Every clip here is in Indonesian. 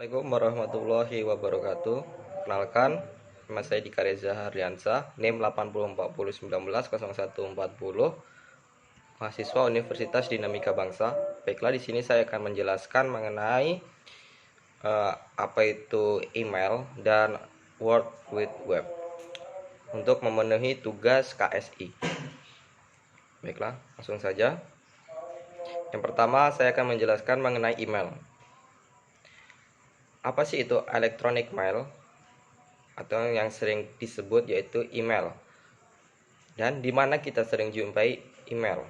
Assalamualaikum warahmatullahi wabarakatuh. Kenalkan, nama saya Dika Reza Hardiansa, NIM 8040190140, mahasiswa Universitas Dinamika Bangsa. Baiklah, di sini saya akan menjelaskan mengenai apa itu email dan World Wide Web untuk memenuhi tugas KSI. Baiklah, langsung saja. Yang pertama, saya akan menjelaskan mengenai email. Apa sih itu electronic mail atau yang sering disebut yaitu email, dan di mana kita sering jumpai email?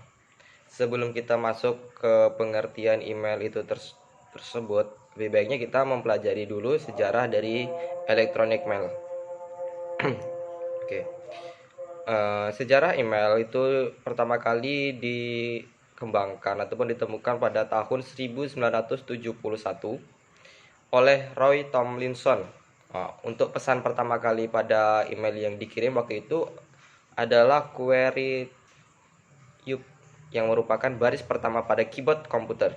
Sebelum kita masuk ke pengertian email itu tersebut, lebih baiknya kita mempelajari dulu sejarah dari electronic mail. Oke. Sejarah email itu pertama kali dikembangkan ataupun ditemukan pada tahun 1971 oleh Roy Tomlinson. Untuk pesan pertama kali pada email yang dikirim waktu itu adalah query yang merupakan baris pertama pada keyboard komputer.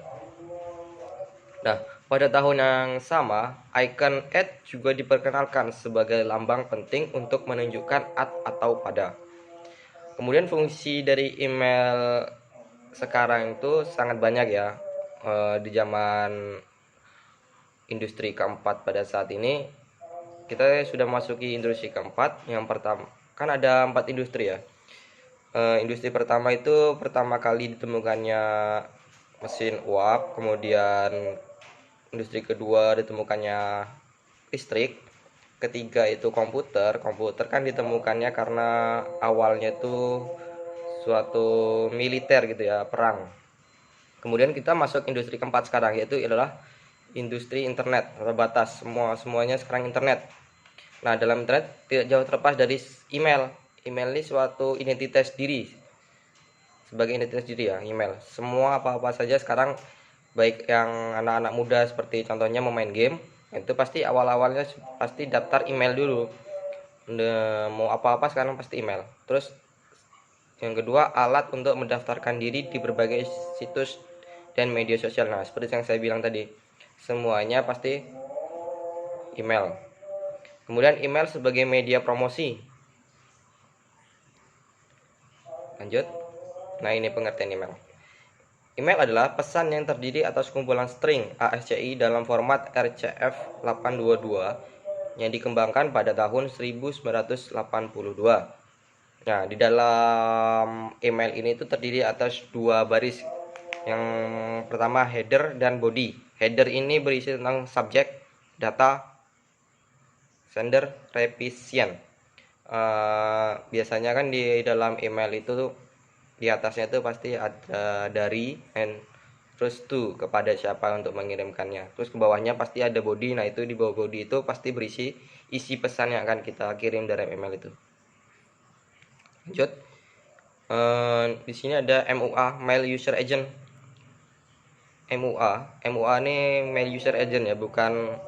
Nah, pada tahun yang sama, icon juga diperkenalkan sebagai lambang penting untuk menunjukkan atau pada. Kemudian fungsi dari email sekarang itu sangat banyak ya. Di zaman industri keempat pada saat ini, kita sudah masuki industri keempat. Yang pertama, kan ada 4 industri ya. Industri pertama itu pertama kali ditemukannya mesin uap, kemudian industri kedua ditemukannya listrik, ketiga itu komputer kan ditemukannya karena awalnya itu suatu militer gitu ya, perang. Kemudian kita masuk industri keempat sekarang, yaitu adalah industri internet terbatas. Semuanya sekarang internet. Nah, dalam internet tidak jauh terlepas dari email. Email ini suatu identitas diri. Sebagai identitas diri ya, email. Semua apa-apa saja sekarang, baik yang anak-anak muda seperti contohnya memain game, itu pasti awal-awalnya pasti daftar email dulu. Mau apa-apa sekarang pasti email. Terus yang kedua, alat untuk mendaftarkan diri di berbagai situs dan media sosial. Nah, seperti yang saya bilang tadi, semuanya pasti email. Kemudian email sebagai media promosi. Lanjut. Nah, ini pengertian email. Email adalah pesan yang terdiri atas kumpulan string ASCII dalam format RCF822 yang dikembangkan pada tahun 1982. Nah, di dalam email ini itu terdiri atas 2 baris. Yang pertama header dan body. Header ini berisi tentang subjek, data, sender, recipient. Biasanya kan di dalam email itu di atasnya itu pasti ada dari and terus to, kepada siapa untuk mengirimkannya. Terus ke bawahnya pasti ada body. Nah, itu di bawah body itu pasti berisi isi pesan yang akan kita kirim dari email itu. Lanjut. Di sini ada MUA, Mail User Agent. MUA ini Mail User Agent ya, bukan.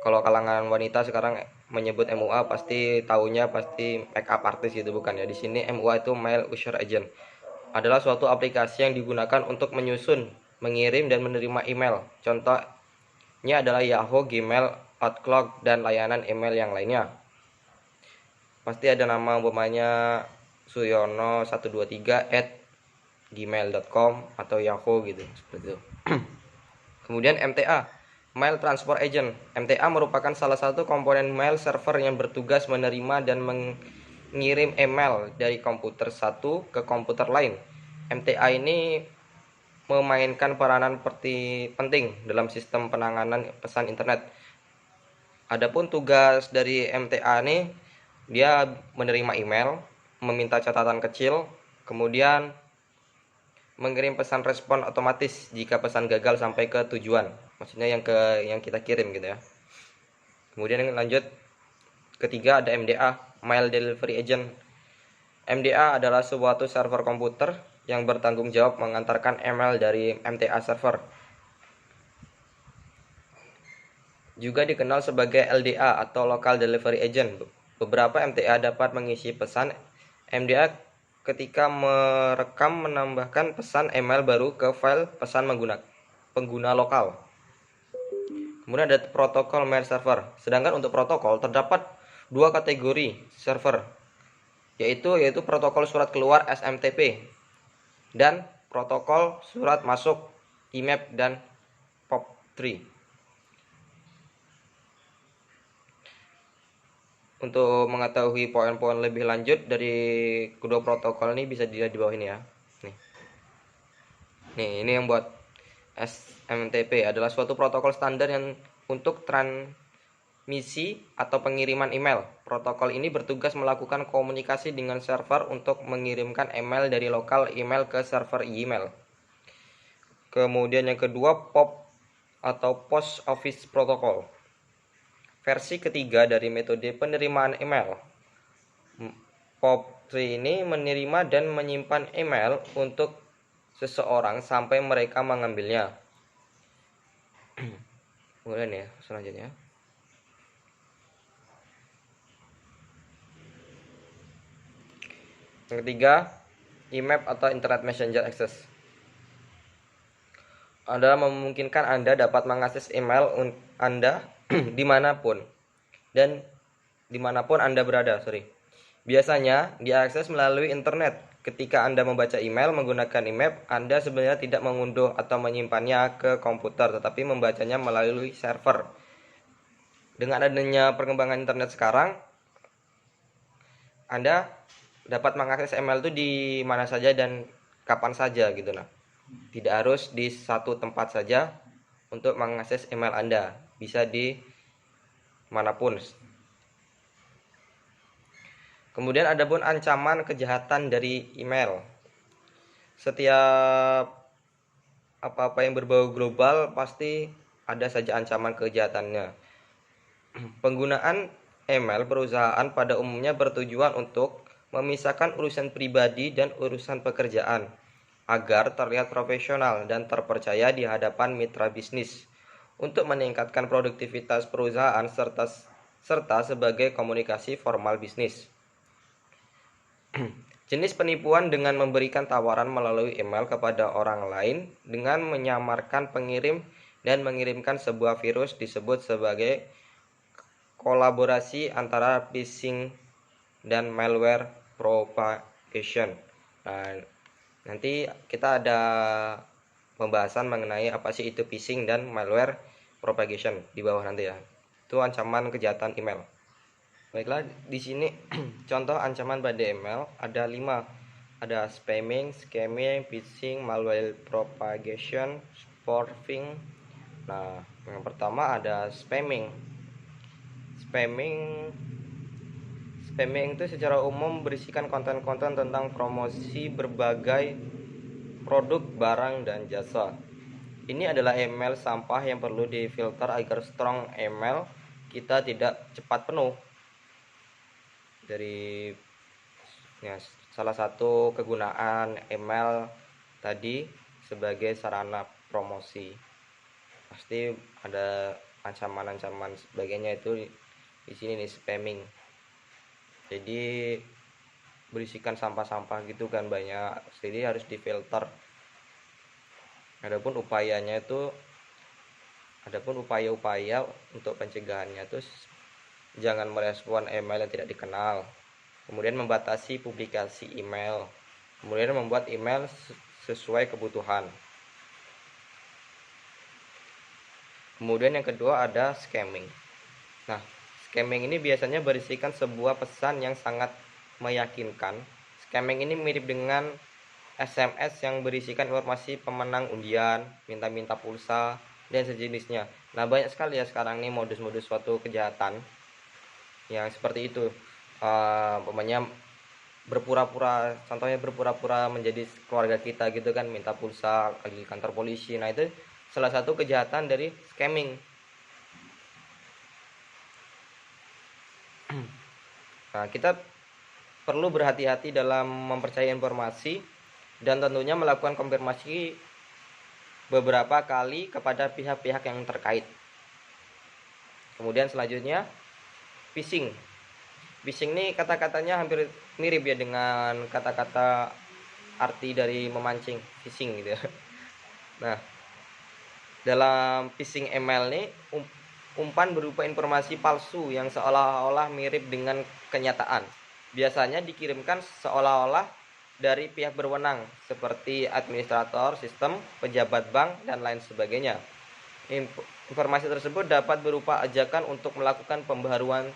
Kalau kalangan wanita sekarang menyebut MUA pasti taunya pasti makeup artist gitu, bukan ya. Di sini MUA itu Mail User Agent. Adalah suatu aplikasi yang digunakan untuk menyusun, mengirim dan menerima email. Contohnya adalah Yahoo, Gmail, Outlook, dan layanan email yang lainnya. Pasti ada nama umpamanya suyono123@gmail.com atau Yahoo gitu, seperti itu. Kemudian MTA, Mail Transfer Agent. MTA merupakan salah satu komponen mail server yang bertugas menerima dan mengirim email dari komputer satu ke komputer lain. MTA ini memainkan peranan penting dalam sistem penanganan pesan internet. Adapun tugas dari MTA ini, dia menerima email, meminta catatan kecil, kemudian mengirim pesan respon otomatis jika pesan gagal sampai ke tujuan. Maksudnya yang kita kirim gitu ya. Kemudian lanjut, ketiga ada MDA, Mail Delivery Agent. MDA adalah suatu server komputer yang bertanggung jawab mengantarkan email dari MTA server. Juga dikenal sebagai LDA atau Local Delivery Agent. Beberapa MTA dapat mengisi pesan MDA ketika merekam menambahkan pesan email baru ke file pesan pengguna lokal. Kemudian ada protokol mail server. Sedangkan untuk protokol terdapat dua kategori server, yaitu protokol surat keluar SMTP dan protokol surat masuk IMAP dan POP3. Untuk mengetahui poin-poin lebih lanjut dari kedua protokol ini bisa dilihat di bawah ini ya. Nih, ini yang buat SMTP adalah suatu protokol standar yang untuk transmisi atau pengiriman email. Protokol ini bertugas melakukan komunikasi dengan server untuk mengirimkan email dari lokal email ke server email. Kemudian yang kedua, POP atau Post Office Protocol. Versi ketiga dari metode penerimaan email. POP3 ini menerima dan menyimpan email untuk seseorang sampai mereka mengambilnya. Kemudian ya, selanjutnya. Yang ketiga, IMAP atau Internet Messenger Access. Anda memungkinkan Anda dapat mengakses email Anda dimanapun dan dimanapun Anda berada. Biasanya diakses melalui internet. Ketika Anda membaca email menggunakan IMAP, Anda sebenarnya tidak mengunduh atau menyimpannya ke komputer, tetapi membacanya melalui server. Dengan adanya perkembangan internet sekarang, Anda dapat mengakses email itu di mana saja dan kapan saja gitu. Nah, tidak harus di satu tempat saja untuk mengakses email Anda, bisa di manapun. Kemudian ada pun ancaman kejahatan dari email. Setiap apa-apa yang berbau global pasti ada saja ancaman kejahatannya. Penggunaan email perusahaan pada umumnya bertujuan untuk memisahkan urusan pribadi dan urusan pekerjaan agar terlihat profesional dan terpercaya di hadapan mitra bisnis untuk meningkatkan produktivitas perusahaan serta sebagai komunikasi formal bisnis. Jenis penipuan dengan memberikan tawaran melalui email kepada orang lain dengan menyamarkan pengirim dan mengirimkan sebuah virus disebut sebagai kolaborasi antara phishing dan malware propagation. Nah, nanti kita ada pembahasan mengenai apa sih itu phishing dan malware propagation di bawah nanti ya. Itu ancaman kejahatan email. Baiklah, di sini contoh ancaman pada email ada 5. Ada spamming, scamming, phishing, malware propagation, spoofing. Nah, yang pertama ada spamming. Spamming itu secara umum berisikan konten-konten tentang promosi berbagai produk, barang, dan jasa. Ini adalah email sampah yang perlu difilter agar strong email kita tidak cepat penuh. Dari ya, salah satu kegunaan email tadi sebagai sarana promosi, pasti ada ancaman-ancaman sebagainya itu di sini nih, spamming. Jadi berisikan sampah-sampah gitu kan banyak, jadi harus difilter. Adapun upaya-upaya untuk pencegahannya itu jangan merespon email yang tidak dikenal, kemudian membatasi publikasi email, kemudian membuat email sesuai kebutuhan. Kemudian yang kedua ada scamming. Nah, scamming ini biasanya berisikan sebuah pesan yang sangat meyakinkan. Scamming ini mirip dengan SMS yang berisikan informasi pemenang undian, minta-minta pulsa, dan sejenisnya. Nah, banyak sekali ya sekarang nih modus-modus suatu kejahatan yang seperti itu. Contohnya berpura-pura menjadi keluarga kita gitu kan, minta pulsa lagi kantor polisi. Nah, itu salah satu kejahatan dari scamming. Nah, kita perlu berhati-hati dalam mempercayai informasi dan tentunya melakukan konfirmasi beberapa kali kepada pihak-pihak yang terkait. Kemudian selanjutnya phishing. Phishing ini kata-katanya hampir mirip ya dengan kata-kata arti dari memancing, phishing gitu ya. Nah, Dalam phishing email nih, umpan berupa informasi palsu yang seolah-olah mirip dengan kenyataan. Biasanya dikirimkan seolah-olah dari pihak berwenang seperti administrator sistem, pejabat bank, dan lain sebagainya. Informasi tersebut dapat berupa ajakan untuk melakukan pembaharuan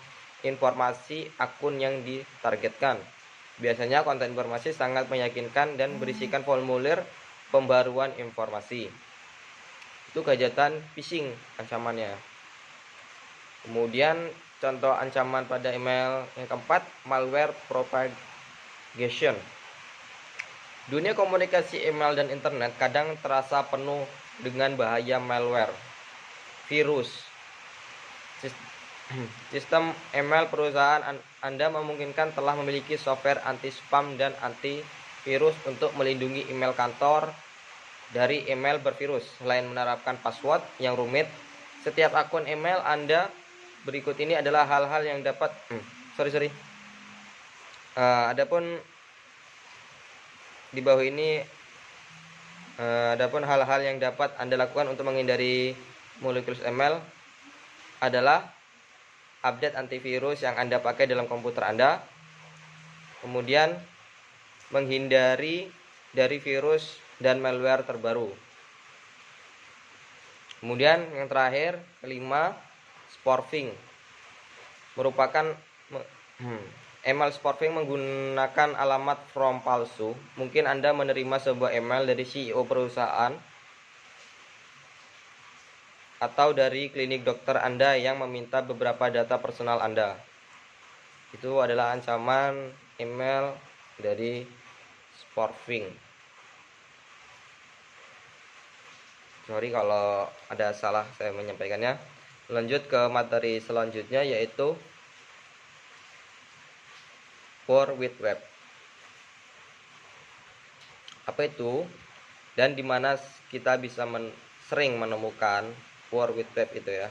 informasi akun yang ditargetkan. Biasanya konten informasi sangat meyakinkan dan berisikan formulir pembaruan informasi. Itu kejahatan phishing ancamannya. Kemudian contoh ancaman pada email yang keempat, malware propagation. Dunia komunikasi email dan internet kadang terasa penuh dengan bahaya malware, virus. Sistem email perusahaan Anda memungkinkan telah memiliki software anti-spam dan antivirus untuk melindungi email kantor dari email bervirus. Selain menerapkan password yang rumit, setiap akun email Anda berikut ini adalah hal-hal yang dapat adapun di bawah ini adapun hal-hal yang dapat Anda lakukan untuk menghindari malicious email adalah update antivirus yang Anda pakai dalam komputer Anda. Kemudian menghindari dari virus dan malware terbaru. Kemudian yang terakhir, kelima, spoofing. Merupakan email spoofing menggunakan alamat from palsu. Mungkin Anda menerima sebuah email dari CEO perusahaan atau dari klinik dokter Anda yang meminta beberapa data personal Anda. Itu adalah ancaman email dari spoofing. Sorry kalau ada salah saya menyampaikannya. Lanjut ke materi selanjutnya, yaitu World Wide Web. Apa itu dan di mana kita bisa sering menemukan World Wide Web itu ya.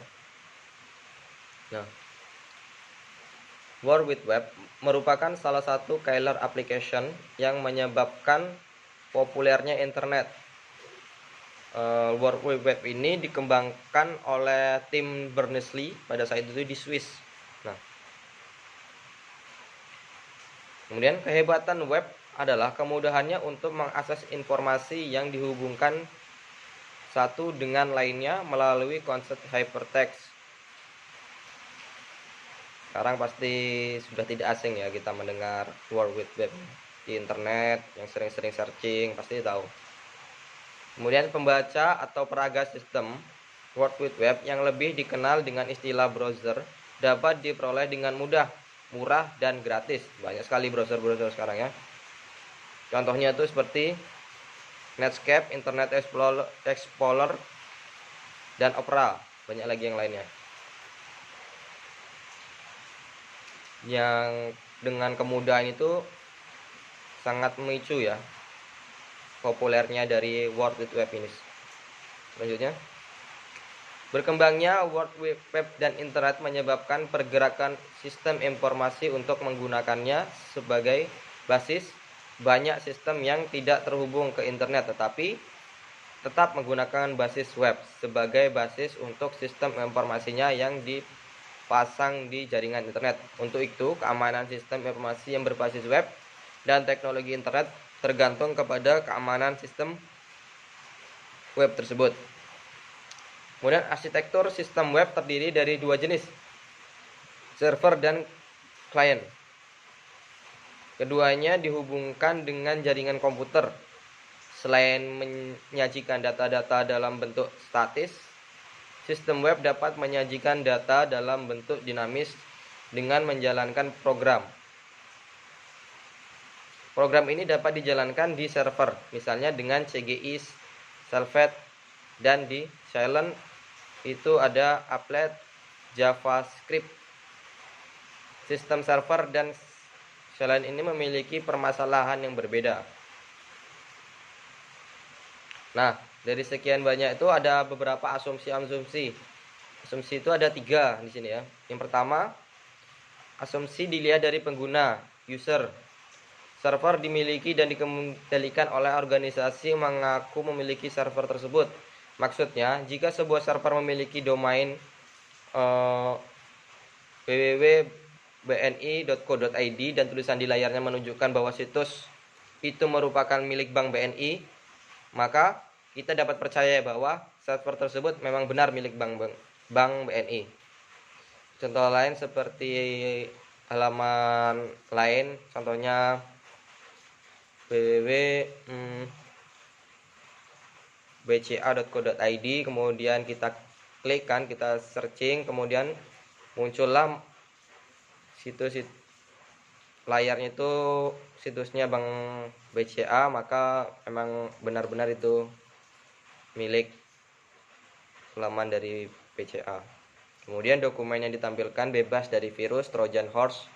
Nah, World Wide Web merupakan salah satu killer application yang menyebabkan populernya internet. World Wide Web ini dikembangkan oleh tim Berners-Lee pada saat itu di Swiss. Nah, kemudian kehebatan web adalah kemudahannya untuk mengakses informasi yang dihubungkan satu dengan lainnya melalui konsep hypertext. Sekarang pasti sudah tidak asing ya kita mendengar World Wide Web di internet, yang sering-sering searching pasti tahu. Kemudian pembaca atau peraga sistem World Wide Web yang lebih dikenal dengan istilah browser dapat diperoleh dengan mudah, murah, dan gratis. Banyak sekali browser-browser sekarang ya. Contohnya itu seperti Netscape, Internet Explorer, dan Opera. Banyak lagi yang lainnya. Yang dengan kemudahan itu sangat memicu ya populernya dari World Wide Web ini. Selanjutnya, berkembangnya World Wide Web dan internet menyebabkan pergerakan sistem informasi untuk menggunakannya sebagai basis. Banyak sistem yang tidak terhubung ke internet tetapi tetap menggunakan basis web sebagai basis untuk sistem informasinya yang dipasang di jaringan internet. Untuk itu, keamanan sistem informasi yang berbasis web dan teknologi internet tergantung kepada keamanan sistem web tersebut. Kemudian arsitektur sistem web terdiri dari dua jenis, server dan klien. Keduanya dihubungkan dengan jaringan komputer. Selain menyajikan data-data dalam bentuk statis, sistem web dapat menyajikan data dalam bentuk dinamis dengan menjalankan program. Program ini dapat dijalankan di server, misalnya dengan CGI, Servlet, dan di Silent itu ada applet JavaScript. Sistem server dan Silent ini memiliki permasalahan yang berbeda. Nah, dari sekian banyak itu ada beberapa asumsi-asumsi. Asumsi itu ada 3 di sini ya. Yang pertama, asumsi dilihat dari pengguna, user. Server dimiliki dan dikendalikan oleh organisasi mengaku memiliki server tersebut. Maksudnya, jika sebuah server memiliki domain www.bni.co.id dan tulisan di layarnya menunjukkan bahwa situs itu merupakan milik Bank BNI, maka kita dapat percaya bahwa server tersebut memang benar milik Bank BNI. Contoh lain seperti halaman lain, contohnya www.bca.co.id, kemudian kita klikkan, kita searching, kemudian muncullah situs layarnya itu situsnya Bank BCA, maka memang benar-benar itu milik laman dari BCA. Kemudian dokumen yang ditampilkan bebas dari virus, Trojan horse,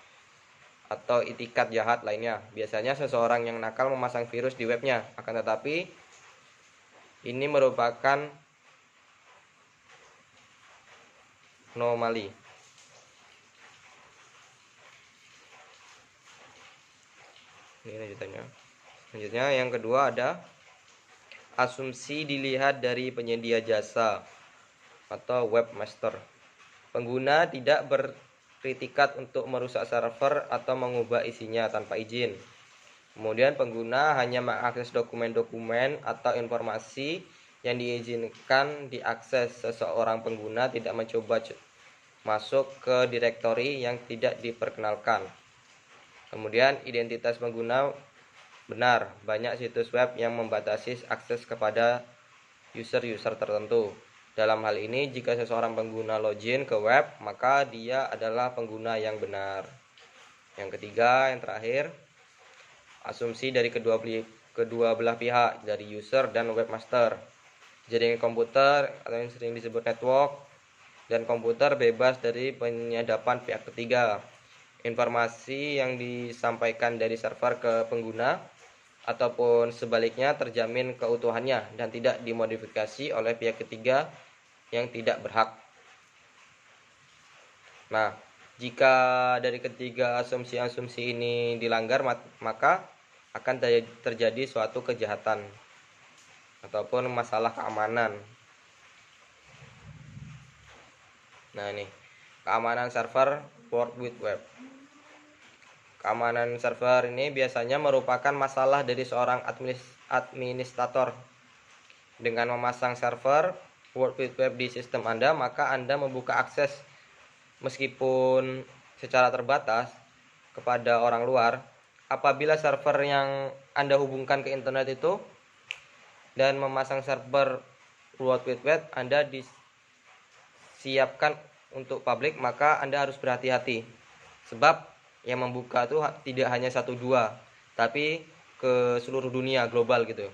atau itikat jahat lainnya. Biasanya seseorang yang nakal memasang virus di webnya, akan tetapi ini merupakan anomali. Ini lanjutannya. Selanjutnya yang kedua ada asumsi dilihat dari penyedia jasa atau webmaster. Pengguna tidak berpredikat untuk merusak server atau mengubah isinya tanpa izin. Kemudian pengguna hanya mengakses dokumen-dokumen atau informasi yang diizinkan diakses. Seseorang pengguna tidak mencoba masuk ke direktori yang tidak diperkenalkan. Kemudian identitas pengguna benar. Banyak situs web yang membatasi akses kepada user-user tertentu. Dalam hal ini, jika seseorang pengguna login ke web, maka dia adalah pengguna yang benar. Yang ketiga, yang terakhir, asumsi dari kedua belah pihak, dari user dan webmaster. Jaringan komputer atau yang sering disebut network dan komputer bebas dari penyadapan pihak ketiga. Informasi yang disampaikan dari server ke pengguna ataupun sebaliknya terjamin keutuhannya dan tidak dimodifikasi oleh pihak ketiga yang tidak berhak. Nah, jika dari ketiga asumsi-asumsi ini dilanggar, maka akan terjadi suatu kejahatan ataupun masalah keamanan. Nah, ini keamanan server World Wide Web. Keamanan server ini biasanya merupakan masalah dari seorang administrator. Dengan memasang server World Wide Web di sistem Anda, maka Anda membuka akses meskipun secara terbatas kepada orang luar. Apabila server yang Anda hubungkan ke internet itu dan memasang server World Wide Web Anda disiapkan untuk publik, maka Anda harus berhati-hati. Sebab yang membuka itu tidak hanya 1-2, tapi ke seluruh dunia, global gitu.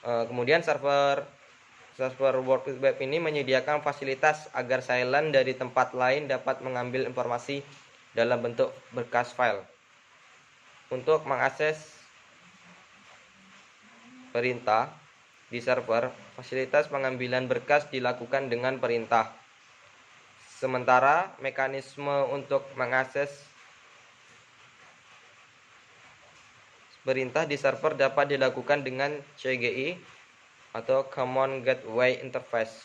Kemudian server World Wide Web ini menyediakan fasilitas agar silent dari tempat lain dapat mengambil informasi dalam bentuk berkas file. Untuk mengakses perintah di server, fasilitas pengambilan berkas dilakukan dengan perintah. Sementara mekanisme untuk mengakses perintah di server dapat dilakukan dengan CGI atau Common Gateway Interface.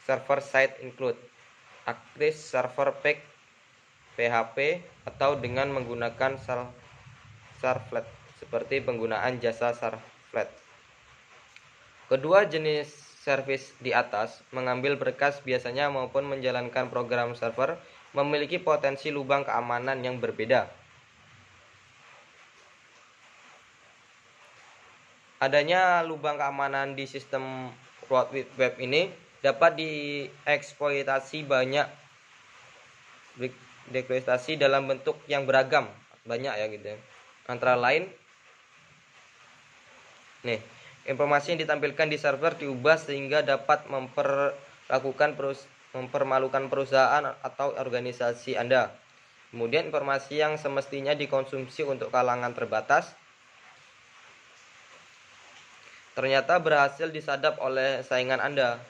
Server side include Actress Server Pack PHP atau dengan menggunakan Servlet seperti penggunaan jasa Servlet. Kedua jenis service di atas, mengambil berkas biasanya maupun menjalankan program server, memiliki potensi lubang keamanan yang berbeda. Adanya lubang keamanan di sistem World Wide Web ini dapat dieksploitasi dalam bentuk yang beragam, banyak ya gitu. Antara lain, nih, informasi yang ditampilkan di server diubah sehingga dapat mempermalukan perusahaan atau organisasi Anda. Kemudian informasi yang semestinya dikonsumsi untuk kalangan terbatas ternyata berhasil disadap oleh saingan Anda.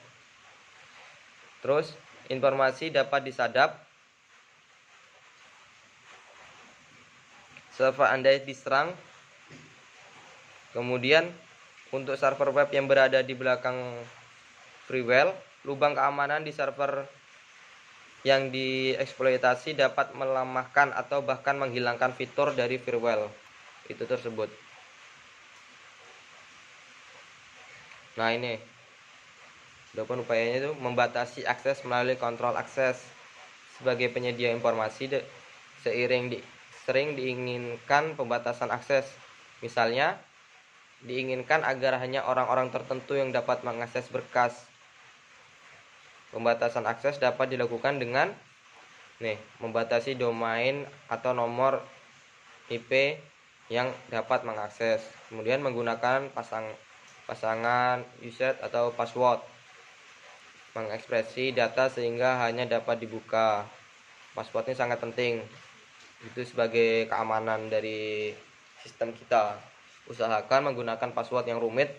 Terus, informasi dapat disadap, server Anda diserang, kemudian Untuk server web yang berada di belakang freeware, lubang keamanan di server yang dieksploitasi dapat melemahkan atau bahkan menghilangkan fitur dari firewall itu tersebut. Nah, ini adapun upayanya itu membatasi akses melalui kontrol akses. Sebagai penyedia informasi sering diinginkan pembatasan akses. Misalnya, diinginkan agar hanya orang-orang tertentu yang dapat mengakses berkas. Pembatasan akses dapat dilakukan dengan membatasi domain atau nomor IP yang dapat mengakses. Kemudian menggunakan pasangan username atau password. Mengekspresi data sehingga hanya dapat dibuka. Password ini sangat penting. Itu sebagai keamanan dari sistem kita. Usahakan menggunakan password yang rumit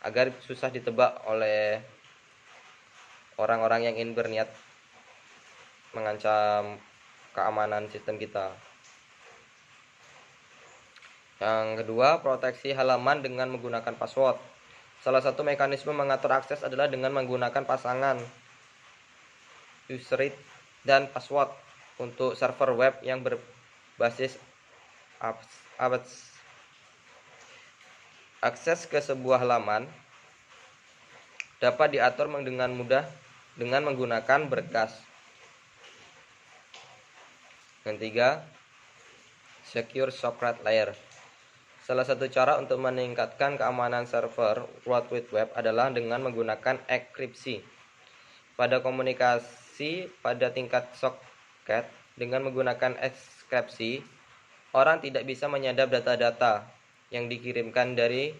agar susah ditebak oleh orang-orang yang ingin berniat mengancam keamanan sistem kita. Yang kedua, proteksi halaman dengan menggunakan password. Salah satu mekanisme mengatur akses adalah dengan menggunakan pasangan username dan password untuk server web yang berbasis akses ke sebuah halaman dapat diatur dengan mudah dengan menggunakan berkas. Yang ketiga, secure socket layer. Salah satu cara untuk meningkatkan keamanan server World Wide Web adalah dengan menggunakan enkripsi. Pada komunikasi pada tingkat soket dengan menggunakan enkripsi, orang tidak bisa menyadap data-data yang dikirimkan dari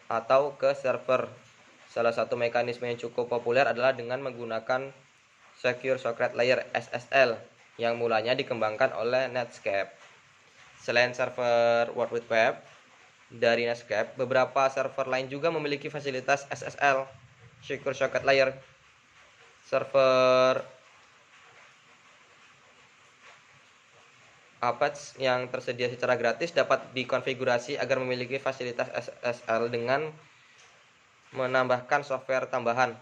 atau ke server. Salah satu mekanisme yang cukup populer adalah dengan menggunakan Secure Socket Layer (SSL) yang mulanya dikembangkan oleh Netscape. Selain server World Wide Web dari Netscape, beberapa server lain juga memiliki fasilitas SSL (Secure Socket Layer). Server Apache yang tersedia secara gratis dapat dikonfigurasi agar memiliki fasilitas SSL dengan menambahkan software tambahan.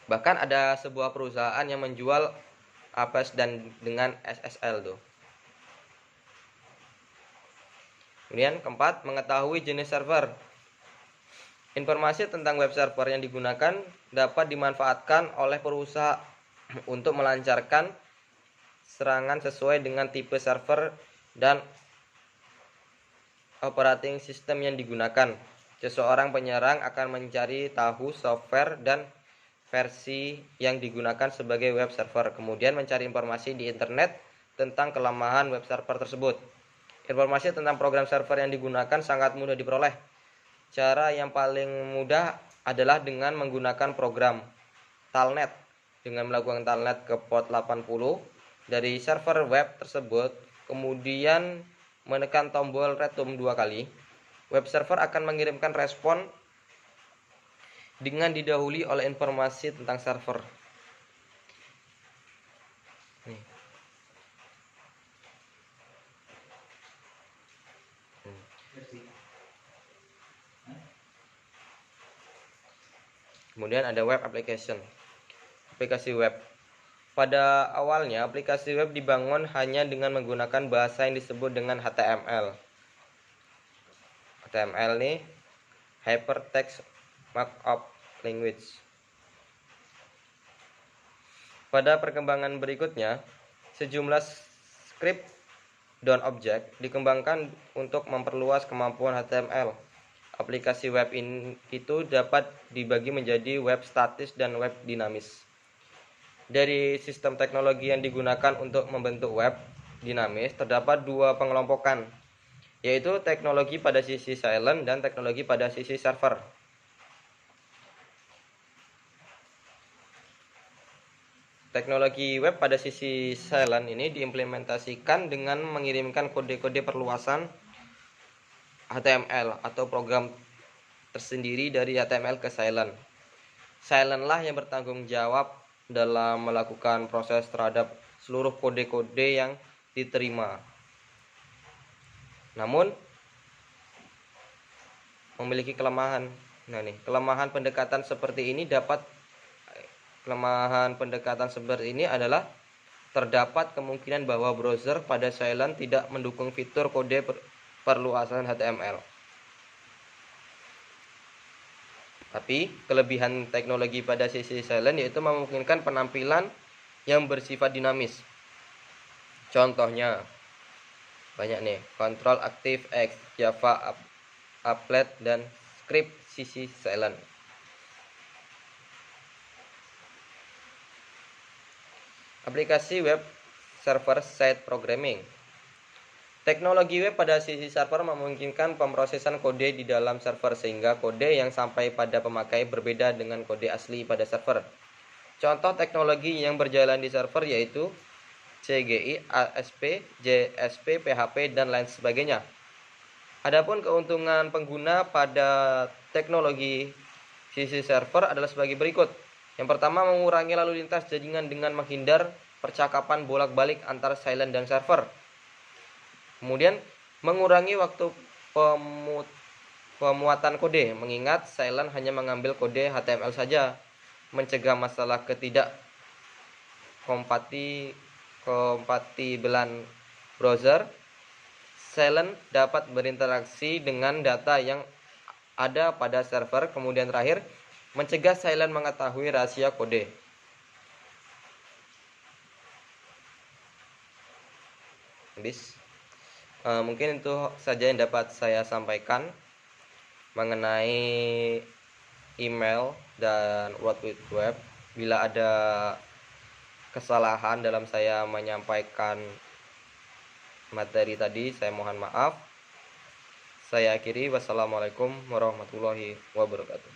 Bahkan ada sebuah perusahaan yang menjual Apache dan dengan SSL tuh. Kemudian keempat, mengetahui jenis server. Informasi tentang web server yang digunakan dapat dimanfaatkan oleh perusahaan untuk melancarkan serangan sesuai dengan tipe server dan operating system yang digunakan. Seseorang penyerang akan mencari tahu software dan versi yang digunakan sebagai web server, kemudian mencari informasi di internet tentang kelemahan web server tersebut. Informasi tentang program server yang digunakan sangat mudah diperoleh. Cara yang paling mudah adalah dengan menggunakan program Telnet. Dengan melakukan Telnet ke port 80 dari server web tersebut, kemudian menekan tombol return 2 kali, web server akan mengirimkan respon dengan didahului oleh informasi tentang server. Kemudian ada web application. Aplikasi web. Pada awalnya, aplikasi web dibangun hanya dengan menggunakan bahasa yang disebut dengan HTML. HTML ini Hypertext Markup Language. Pada perkembangan berikutnya, sejumlah script dan objek dikembangkan untuk memperluas kemampuan HTML. Aplikasi web itu dapat dibagi menjadi web statis dan web dinamis. Dari sistem teknologi yang digunakan untuk membentuk web dinamis, terdapat dua pengelompokan, yaitu teknologi pada sisi silent dan teknologi pada sisi server. Teknologi web pada sisi silent ini diimplementasikan dengan mengirimkan kode-kode perluasan HTML atau program tersendiri dari HTML ke silent. Silent lah yang bertanggung jawab dalam melakukan proses terhadap seluruh kode-kode yang diterima. Namun, memiliki kelemahan. Nah nih, kelemahan pendekatan seperti ini adalah terdapat kemungkinan bahwa browser pada silent tidak mendukung fitur kode perluasan HTML. Tapi kelebihan teknologi pada sisi silent yaitu memungkinkan penampilan yang bersifat dinamis. Contohnya banyak nih, Control ActiveX, Java Applet, dan script sisi silent. Aplikasi web server side programming. Teknologi web pada sisi server memungkinkan pemrosesan kode di dalam server sehingga kode yang sampai pada pemakai berbeda dengan kode asli pada server. Contoh teknologi yang berjalan di server yaitu CGI, ASP, JSP, PHP, dan lain sebagainya. Adapun keuntungan pengguna pada teknologi sisi server adalah sebagai berikut. Yang pertama, mengurangi lalu lintas jaringan dengan menghindar percakapan bolak-balik antara silent dan server. Kemudian, mengurangi waktu pemuatan kode, mengingat silent hanya mengambil kode HTML saja, mencegah masalah kompatibelan browser. Silent dapat berinteraksi dengan data yang ada pada server. Kemudian terakhir, mencegah silent mengetahui rahasia kode. Habis. Mungkin itu saja yang dapat saya sampaikan mengenai email dan World Wide Web. Bila ada kesalahan dalam saya menyampaikan materi tadi, saya mohon maaf. Saya akhiri. Wassalamualaikum warahmatullahi wabarakatuh.